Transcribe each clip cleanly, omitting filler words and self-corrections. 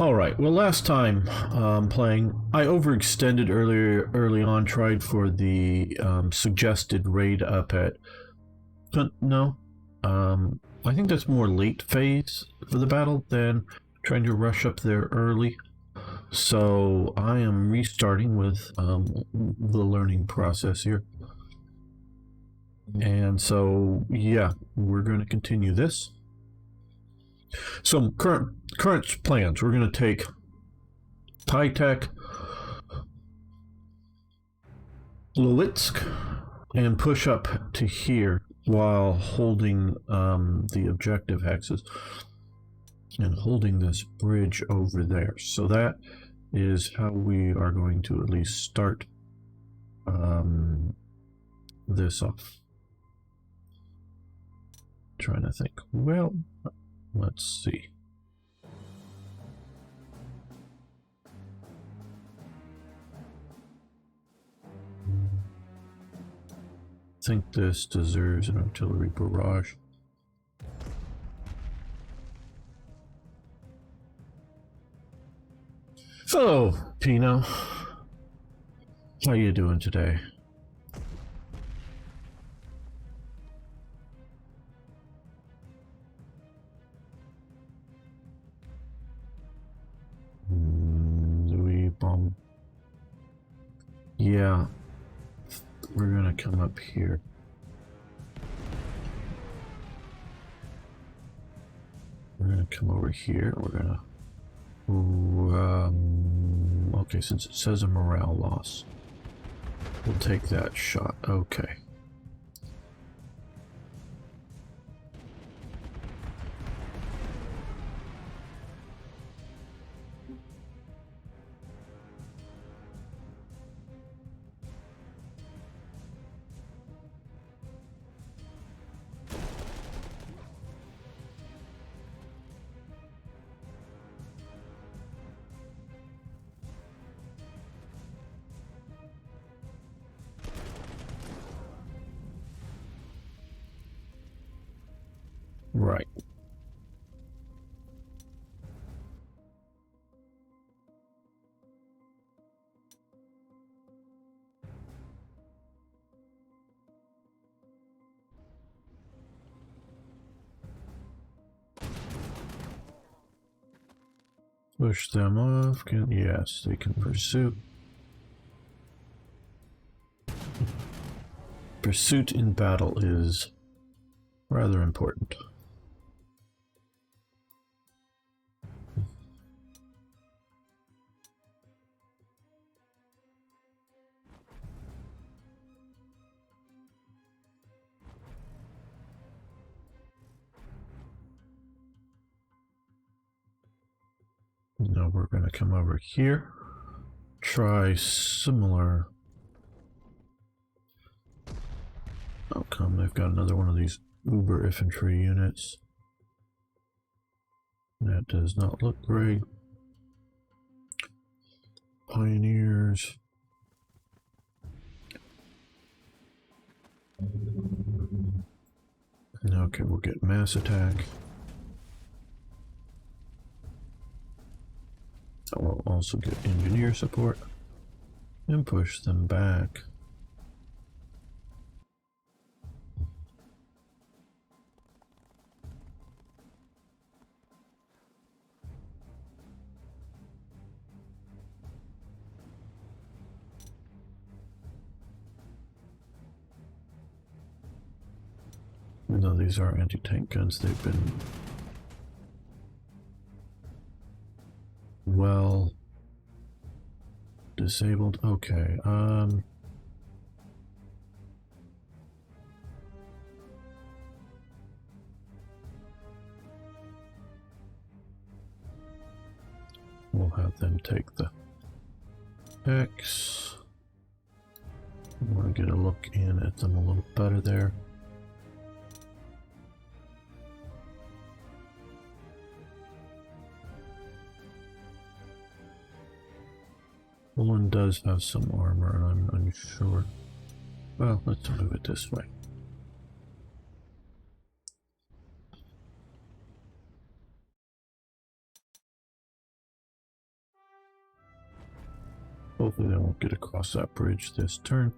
All right. Well, last time playing, I overextended early on. Tried for the suggested raid up at. No, I think that's more late phase for the battle than trying to rush up there early. So I am restarting with the learning process here. And so, yeah, we're going to continue this. So current plans, we're going to take Tech, Lowitsk, and push up to here while holding the objective hexes and holding this bridge over there. So that is how we are going to at least start this off. Trying to think. Well, let's see. I think this deserves an artillery barrage. So, Pino, how you doing today? Bomb. Yeah, we're gonna come up here. We're gonna come over here. We're gonna. Okay, since it says a morale loss, we'll take that shot. Okay. Right. Push them off. Yes, they can pursue. Pursuit in battle is rather important. Now we're going to come over here, try similar outcome. They've got another one of these Uber infantry units. That does not look great. Pioneers. Okay, we'll get mass attack. We'll also get engineer support and push them back. No, these are anti-tank guns. They've been well disabled. Okay, we'll have them take the X. I want to get a look in at them a little better there. One does have some armor, and I'm unsure. Well, let's move it this way. Hopefully they won't get across that bridge this turn.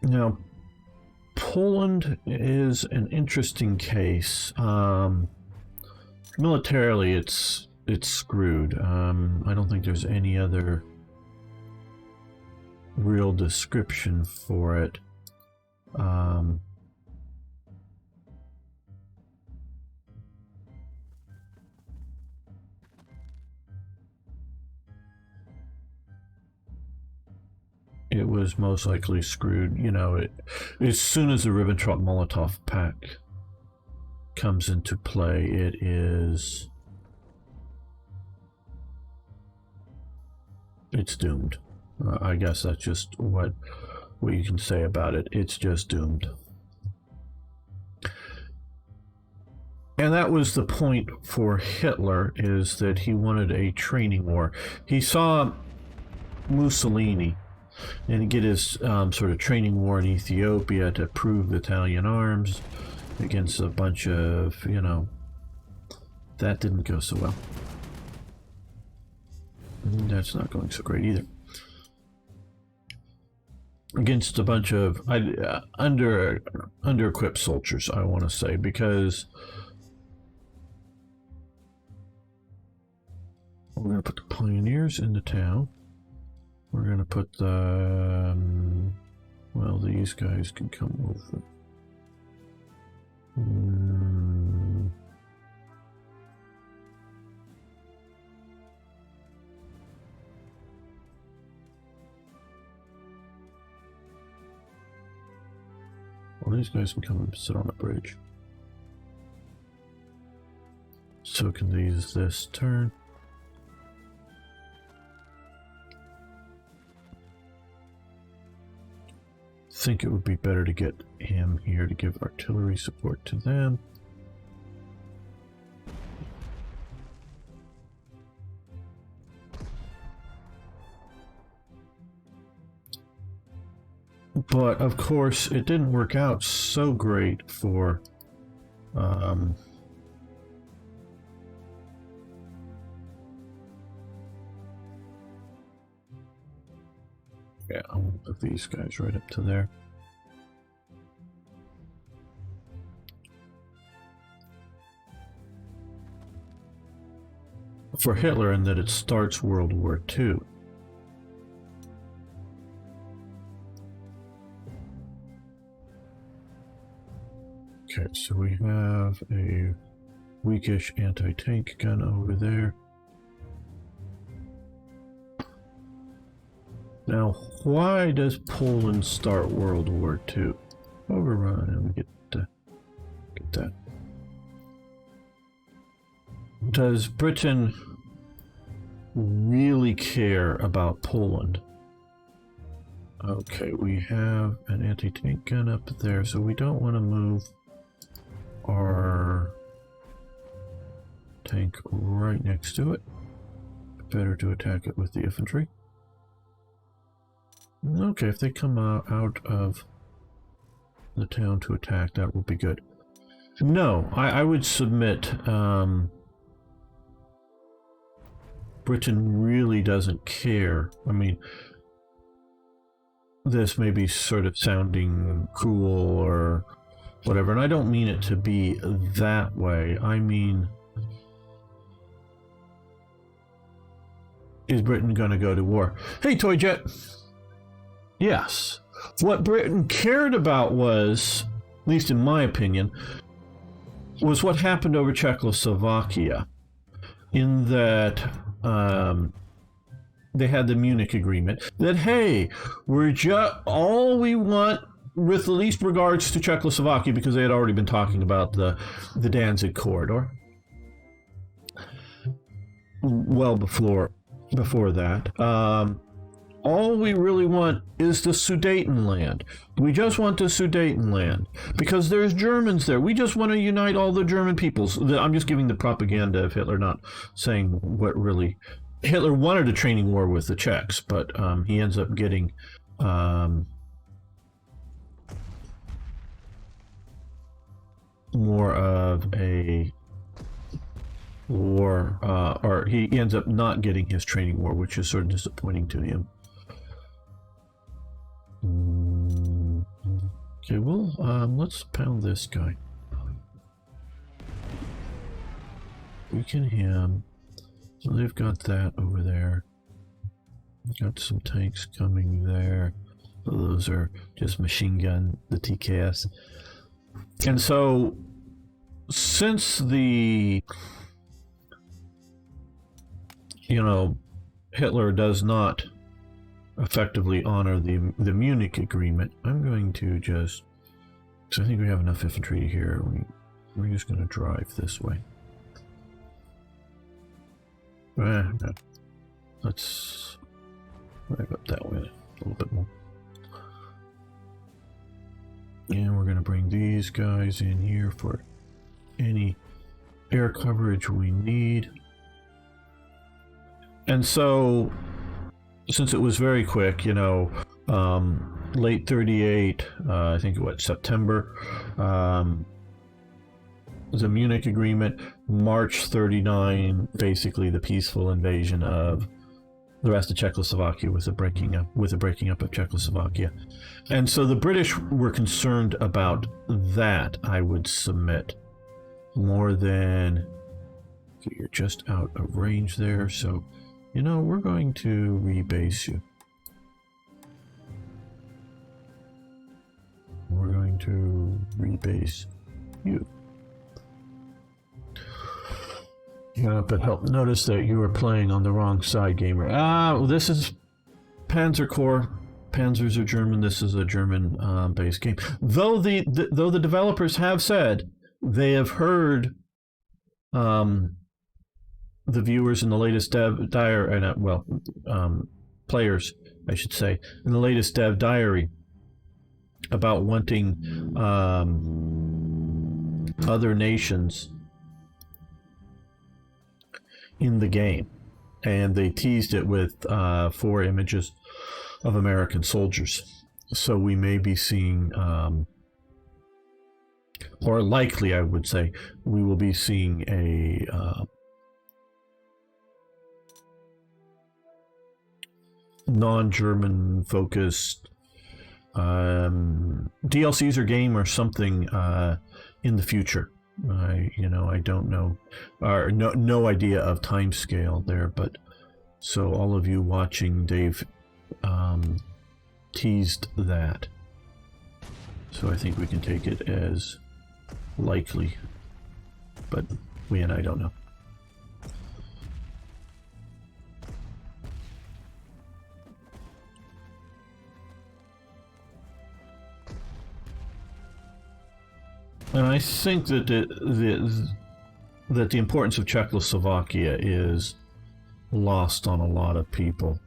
Now, Poland is an interesting case. Militarily, it's screwed. I don't think there's any other real description for it. It was most likely screwed. You know, as soon as the Ribbentrop-Molotov pact comes into play, it's doomed. I guess that's just what you can say about it. It's just doomed. And that was the point for Hitler, is that he wanted a training war. He saw Mussolini and get his sort of training war in Ethiopia to prove Italian arms against a bunch of, you know, that didn't go so well. That's not going so great either. Against a bunch of under-equipped soldiers, I want to say, because we're going to put the pioneers in the town. We're going to put the, well, these guys can come over. Well, these guys can come and sit on a bridge. So can these this turn. I think it would be better to get him here to give artillery support to them. But of course, it didn't work out so great for yeah, I'll move these guys right up to there. For Hitler, in that it starts World War II. Okay, so we have a weakish anti-tank gun over there. Now, why does Poland start World War II? Overrun, and we get that. Does Britain really care about Poland? Okay, we have an anti-tank gun up there, so we don't want to move our tank right next to it. Better to attack it with the infantry. Okay, if they come out of the town to attack, that will be good. No, I would submit Britain really doesn't care. I mean, this may be sort of sounding cruel or whatever, and I don't mean it to be that way. I mean, is Britain going to go to war? Hey, Toyjet! Yes. What Britain cared about was, at least in my opinion, was what happened over Czechoslovakia, in that they had the Munich Agreement, that, hey, we're just, all we want, with the least regards to Czechoslovakia, because they had already been talking about the Danzig corridor, well before that. All we really want is the Sudetenland. We just want the Sudetenland because there's Germans there. We just want to unite all the German peoples. I'm just giving the propaganda of Hitler, not saying what really Hitler wanted a training war with the Czechs, but he ends up getting more of a war, or he ends up not getting his training war, which is sort of disappointing to him. Okay, well, let's pound this guy. Weaken him. So they've got that over there. Got some tanks coming there. So those are just machine gun, the TKS. And so, since the, Hitler does not effectively honor the Munich agreement, I'm going to just, because I think we have enough infantry here, we're just going to drive this way. Let's drive up that way a little bit more. And we're going to bring these guys in here for any air coverage we need. And so, since it was very quick, late 38, I think September, the Munich Agreement, March 39, basically the peaceful invasion of the rest of Czechoslovakia with the breaking up of Czechoslovakia. And so the British were concerned about that, I would submit, more than, okay, you're just out of range there, so we're going to rebase you. We're going to rebase you. But help notice that you are playing on the wrong side, gamer. Well, this is Panzer Corps. Panzers are German. This is a German based game. Though the developers have said they have heard the viewers in the latest players, I should say, in the latest dev diary about wanting other nations in the game, and they teased it with 4 images of American soldiers. So we may be seeing, or likely, I would say, we will be seeing a non-German focused DLCs or game or something in the future. I don't know, or no idea of time scale there, but so all of you watching, Dave teased that, so I think we can take it as likely, but I don't know. And I think that the importance of Czechoslovakia is lost on a lot of people.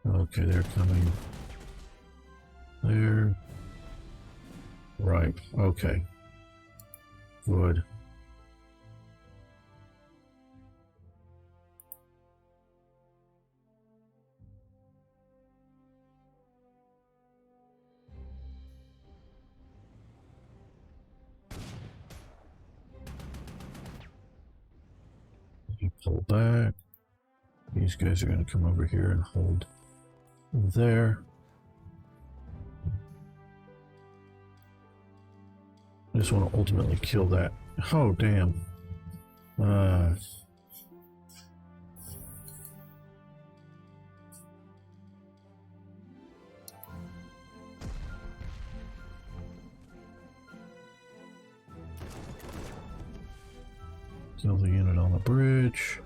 Okay, they're coming. There. Right. Okay. Good. You pull back. These guys are going to come over here and hold there. I just want to ultimately kill that. Oh, damn. Kill the unit on the bridge.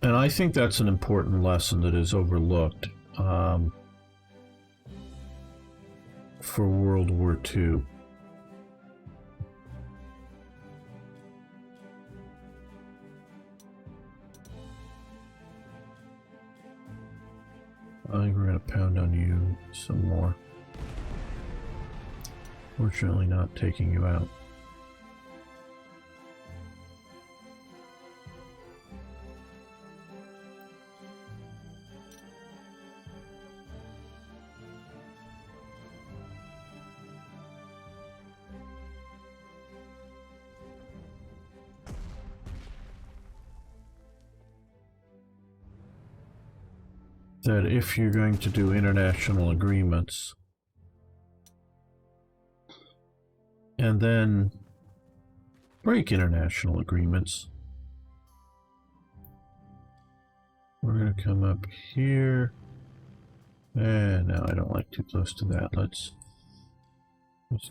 And I think that's an important lesson that is overlooked for World War II. I think we're going to pound on you some more. Fortunately not taking you out. that if you're going to do international agreements and then break international agreements, we're going to come up here. And no, I don't like too close to that. Let's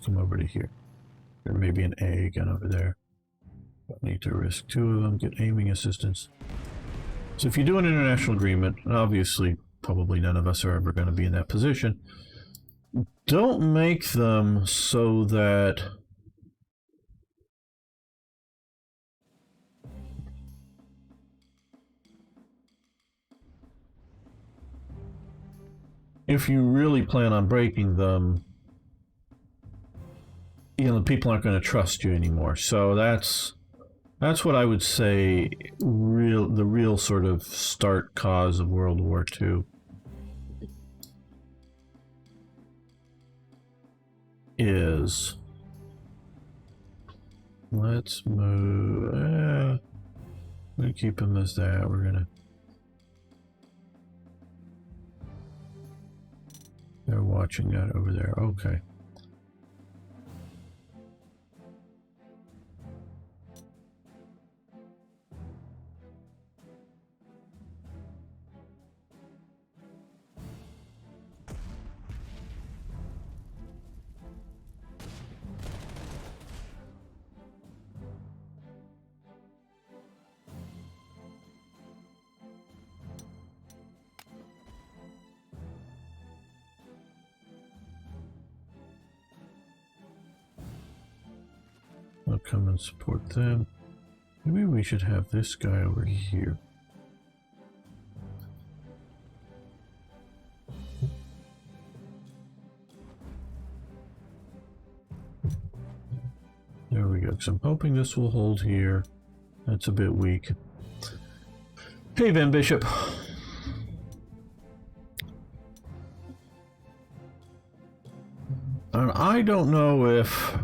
come over to here. There may be an A gun over there. Don't need to risk two of them. Get aiming assistance. So if you do an international agreement, and obviously probably none of us are ever going to be in that position, don't make them so that if you really plan on breaking them, you know, people aren't going to trust you anymore. So that's what I would say the real sort of start cause of World War II is. Let's move. We're gonna keep them as that. We're gonna. They're watching that over there. Okay. I'll come and support them. Maybe we should have this guy over here. There we go. So I'm hoping this will hold here. That's a bit weak. Hey, Van Bishop. And I don't know if,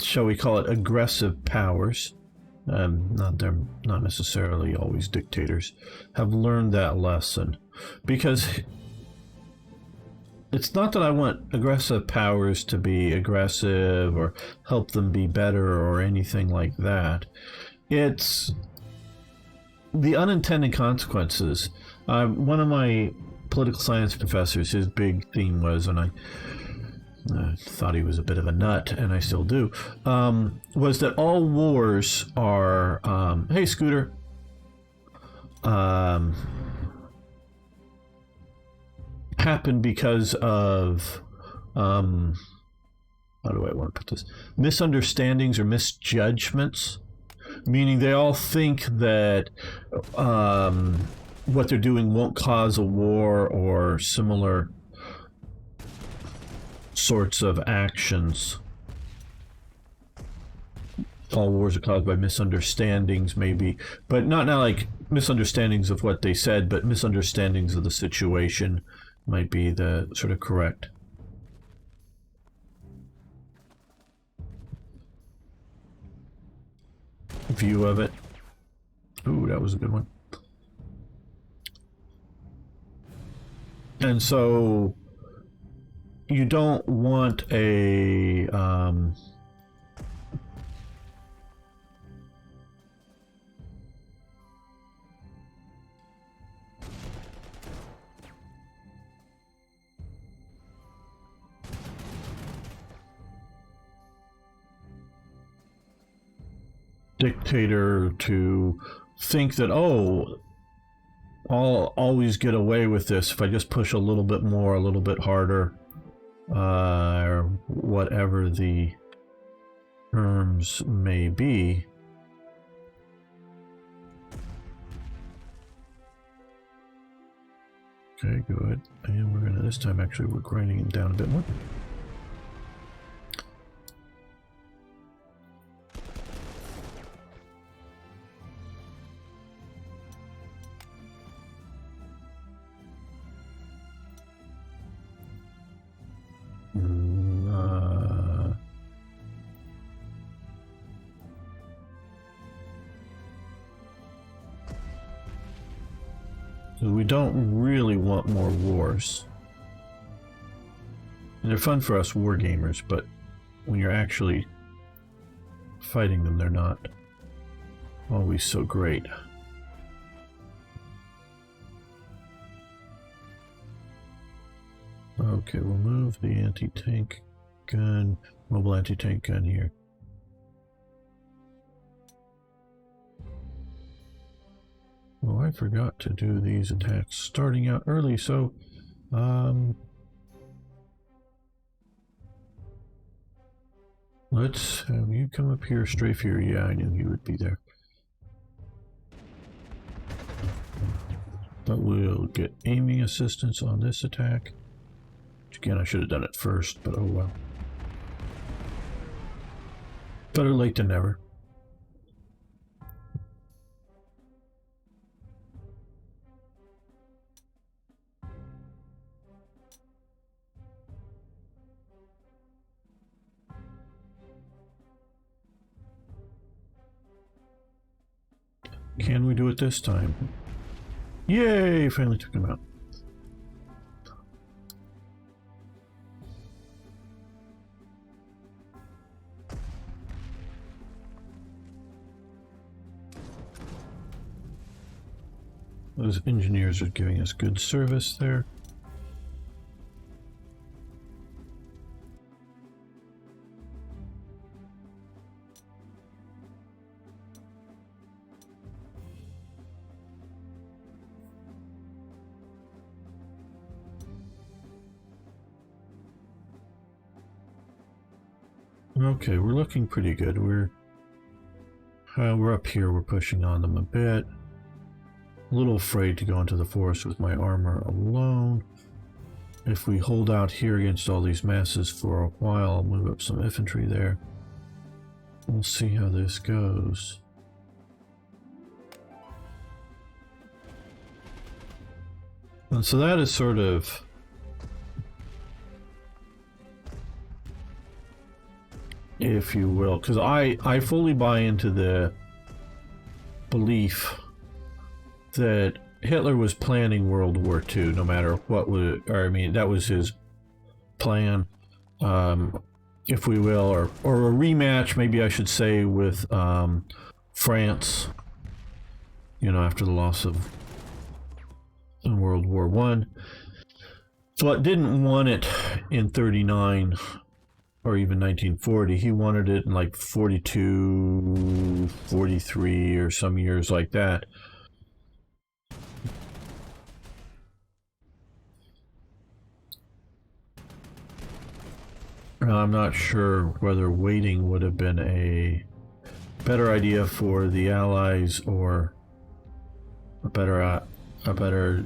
shall we call it, aggressive powers, they're not necessarily always dictators, have learned that lesson. Because it's not that I want aggressive powers to be aggressive or help them be better or anything like that. It's the unintended consequences. One of my political science professors, his big theme was, and I thought he was a bit of a nut, and I still do, was that all wars are, hey Scooter, happen because of, how do I want to put this, misunderstandings or misjudgments, meaning they all think that what they're doing won't cause a war or similar sorts of actions. All wars are caused by misunderstandings, maybe, but not like misunderstandings of what they said, but misunderstandings of the situation might be the sort of correct view of it. Ooh, that was a good one. And so you don't want a dictator to think that, oh, I'll always get away with this if I just push a little bit more, a little bit harder, or whatever the terms may be. Okay, good. And we're gonna, this time actually we're grinding it down a bit more. We don't really want more wars. And they're fun for us war gamers, but when you're actually fighting them, they're not always so great. Okay, we'll move the anti-tank gun, mobile anti-tank gun here. Well, I forgot to do these attacks starting out early, so let's have you come up here, strafe here. Yeah, I knew you would be there. But we'll get aiming assistance on this attack. Which again, I should have done it first, but oh well. Better late than never. Can we do it this time? Yay! Finally took him out. Those engineers are giving us good service there. Okay, we're looking pretty good. We're up here. We're pushing on them a bit. A little afraid to go into the forest with my armor alone. If we hold out here against all these masses for a while, I'll move up some infantry there. We'll see how this goes. And so that is sort of if you will, because I fully buy into the belief that Hitler was planning World War II, no matter what would, or I mean, that was his plan, if we will, or a rematch, maybe I should say, with France, you know, after the loss of in World War I, but didn't want it in 39 or even 1940. He wanted it in like 42, 43, or some years like that. I'm not sure whether waiting would have been a better idea for the Allies or a better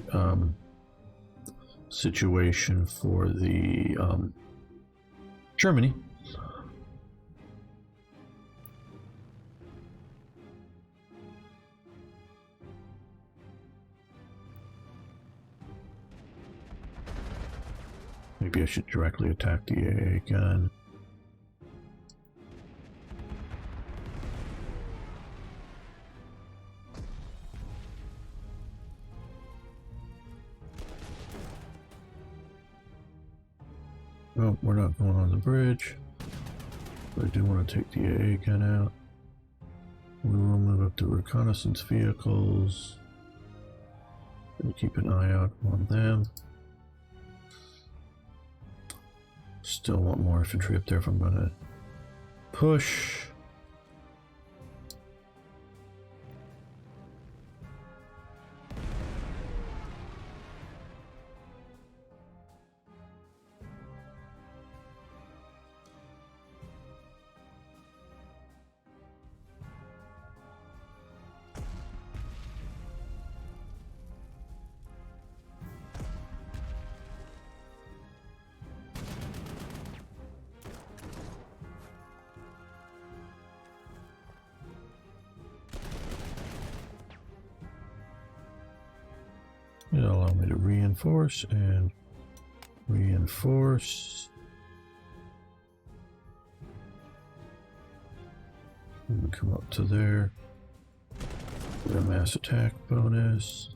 situation for the Germany. Maybe I should directly attack the AA gun. Oh, we're not going on the bridge. But I do want to take the AA gun out. We will move up to reconnaissance vehicles. We'll keep an eye out on them. Still want more infantry up there if I'm going to push. It'll allow me to reinforce and reinforce. We can come up to there. Get a mass attack bonus.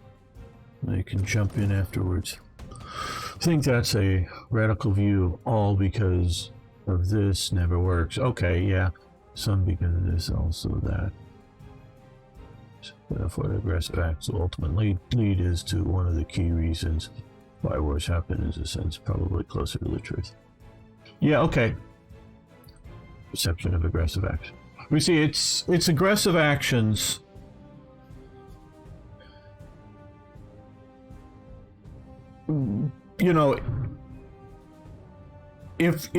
They can jump in afterwards. I think that's a radical view, all because of this never works. Okay, yeah. Some because of this, also that. Therefore, the aggressive acts will ultimately lead is to one of the key reasons why wars happen, is a sense probably closer to the truth. Yeah, okay. Perception of aggressive action. We see it's aggressive actions. You know, if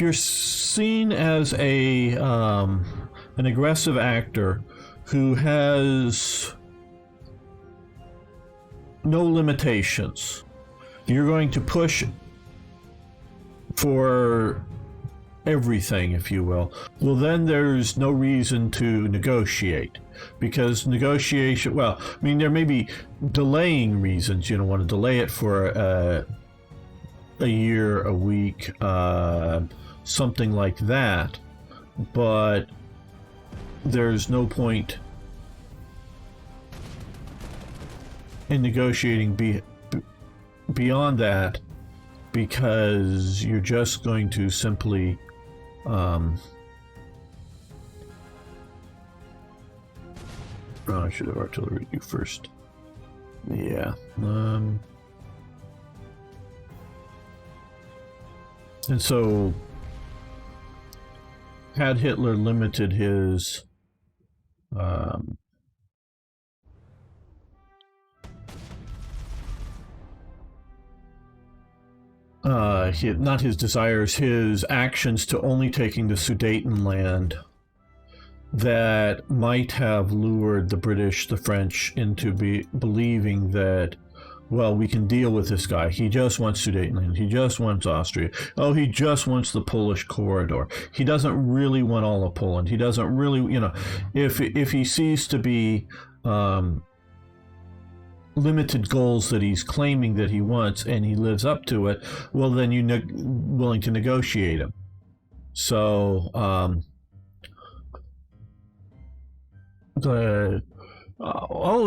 you're seen as a an aggressive actor who has no limitations, you're going to push for everything, if you will. Well, then there's no reason to negotiate, because negotiation, well, I mean, there may be delaying reasons. You don't want to delay it for a year, a week, something like that, but there's no point in negotiating beyond that, because you're just going to simply oh, I should have artillery you first. Yeah. And so had Hitler limited his not his desires, his actions to only taking the Sudetenland, that might have lured the British, the French, into believing that, well, we can deal with this guy. He just wants Sudetenland. He just wants Austria. Oh, he just wants the Polish corridor. He doesn't really want all of Poland. He doesn't really, you know, if he sees to be limited goals that he's claiming that he wants, and he lives up to it, well, then you're willing to negotiate him. So,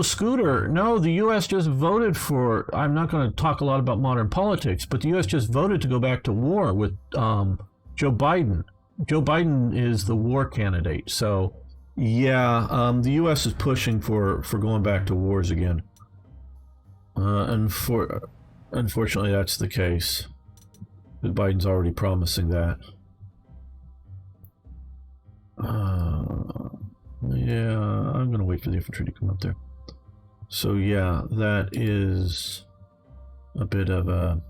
Scooter, no, the U.S. just voted for, I'm not going to talk a lot about modern politics, but the U.S. just voted to go back to war with Joe Biden. Joe Biden is the war candidate. So, yeah, the U.S. is pushing for going back to wars again. Unfortunately, that's the case. Biden's already promising that. Yeah, I'm going to wait for the infantry to come up there. So yeah, that is a bit of a...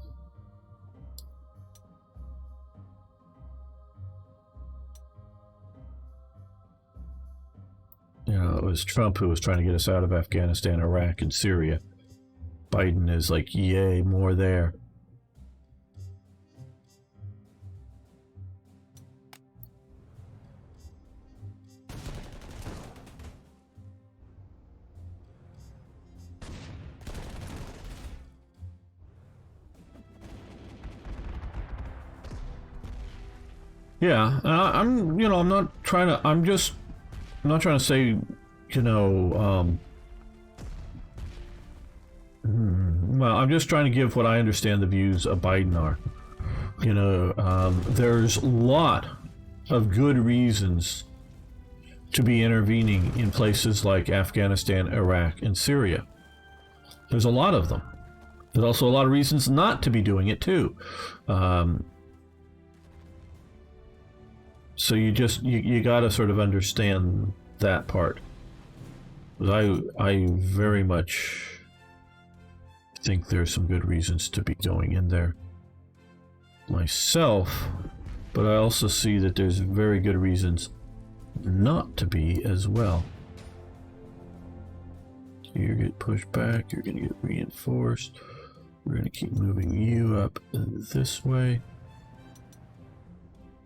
You know, it was Trump who was trying to get us out of Afghanistan, Iraq, and Syria. Biden is like, yay, more there. Yeah, I'm not trying to say, well, I'm just trying to give what I understand the views of Biden are. There's a lot of good reasons to be intervening in places like Afghanistan, Iraq, and Syria. There's a lot of them. There's also a lot of reasons not to be doing it too. So you got to sort of understand that part. I very much think there's some good reasons to be going in there myself, but I also see that there's very good reasons not to be as well. You get pushed back, you're going to get reinforced. We're going to keep moving you up this way.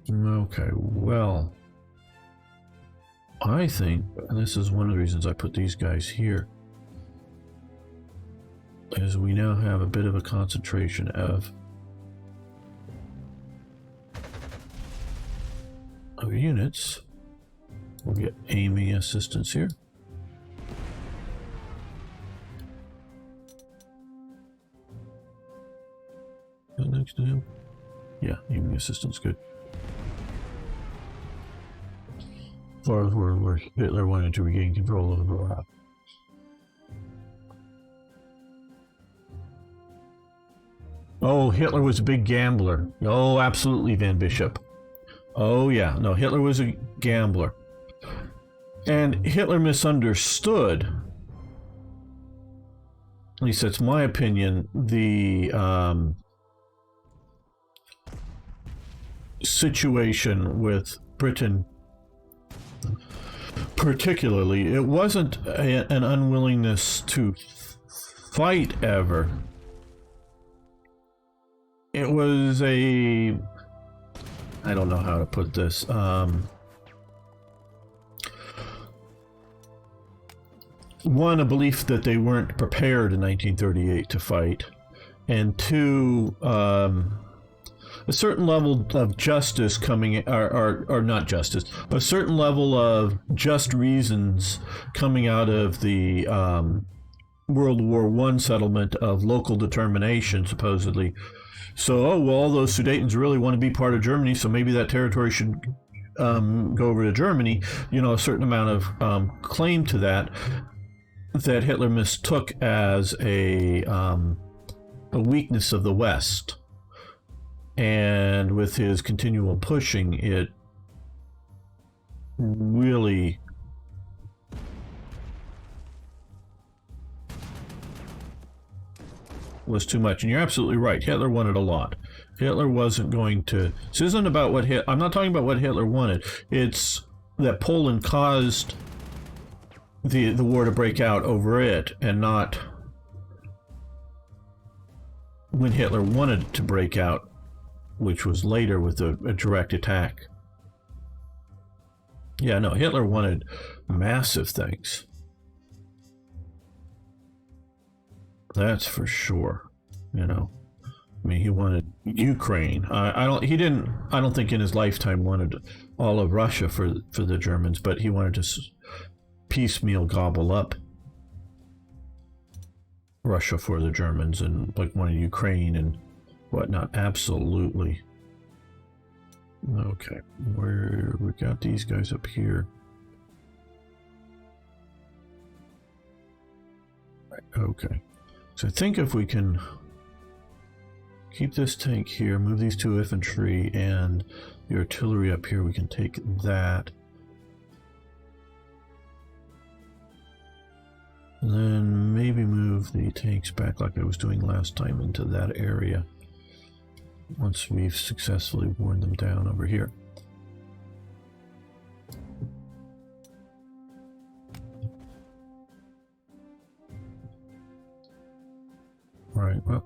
Okay, well, I think, and this is one of the reasons I put these guys here, is we now have a bit of a concentration of units. We'll get aiming assistance here. next to him? Yeah, evening assistant's good. Far as where Hitler wanted to regain control of the Oh, Hitler was a big gambler. Oh, absolutely, Van Bishop. Oh, yeah. No, Hitler was a gambler. And Hitler misunderstood, at least that's my opinion, the situation with Britain particularly. It wasn't an unwillingness to fight ever. It was a... I don't know how to put this. One, a belief that they weren't prepared in 1938 to fight. And two, a certain level of justice coming, or not justice, a certain level of just reasons coming out of the World War I settlement of local determination, supposedly. So, oh, well, all those Sudetans really want to be part of Germany, so maybe that territory should go over to Germany. You know, a certain amount of claim to that Hitler mistook as a weakness of the West. And with his continual pushing, it really was too much. And you're absolutely right. Hitler wanted a lot. Hitler wasn't going to... This isn't about what I'm not talking about what Hitler wanted. It's that Poland caused the war to break out over it, and not when Hitler wanted it to break out, which was later with a direct attack. Yeah, no, Hitler wanted massive things. That's for sure. You know, I mean, he wanted Ukraine. I don't think in his lifetime wanted all of Russia for the Germans, but he wanted to piecemeal gobble up Russia for the Germans, and like wanted Ukraine and whatnot. Absolutely. Okay, we got these guys up here. Right, okay. So I think if we can keep this tank here, move these two infantry and the artillery up here, we can take that. And then maybe move the tanks back like I was doing last time into that area, once we've successfully worn them down over here. Right, well.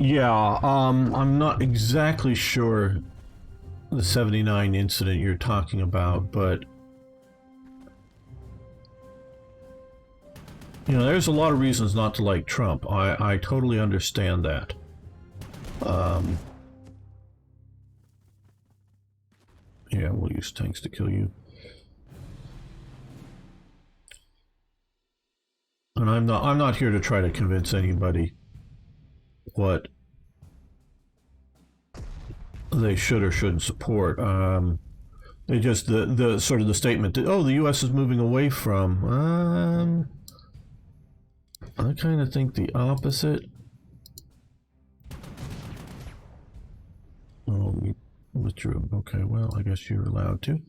Yeah, I'm not exactly sure the 79 incident you're talking about, but you know, there's a lot of reasons not to like Trump. I totally understand that. Yeah, we'll use tanks to kill you. And I'm not here to try to convince anybody what they should or shouldn't support. They just the sort of the statement that, oh, the U.S. is moving away from. I kind of think the opposite. Oh, we withdrew. Okay, well, I guess you're allowed to.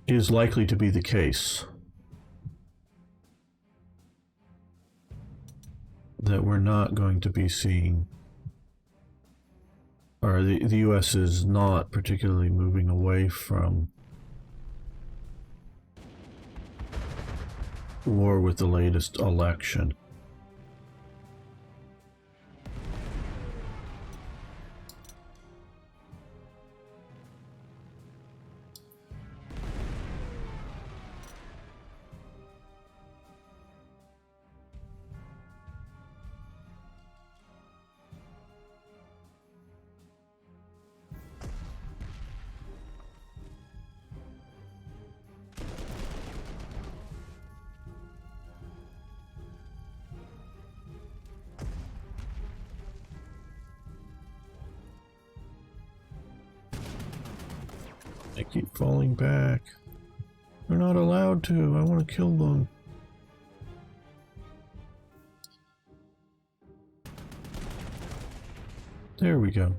Is likely to be the case that we're not going to be seeing, or the U.S. is not particularly moving away from war with the latest election. They keep falling back. They're not allowed to. I want to kill them. There we go.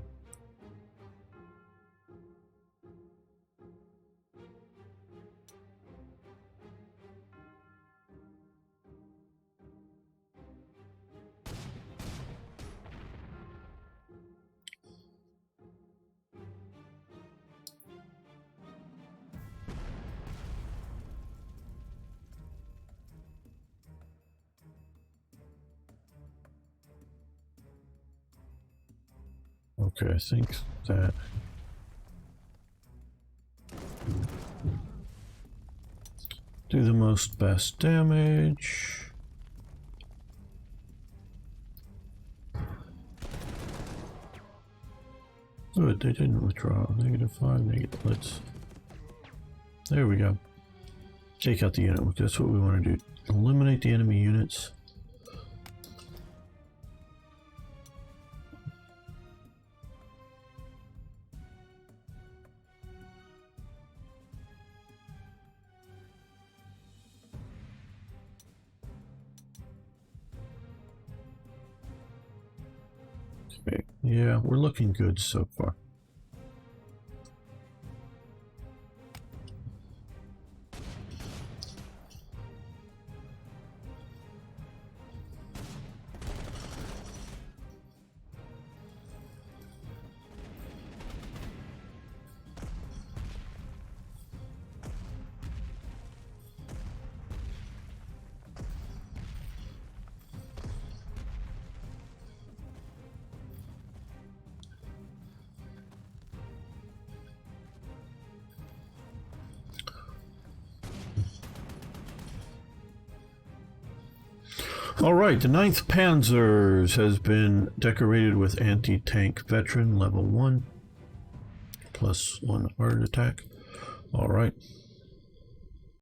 Okay, I think that do the most best damage. Good, they didn't withdraw. -5, negative. Let's. There we go. Take out the unit. That's what we want to do. Eliminate the enemy units. Okay. Yeah, we're looking good so far. Alright, the 9th Panzers has been decorated with anti-tank veteran level 1 plus 1 art attack. Alright.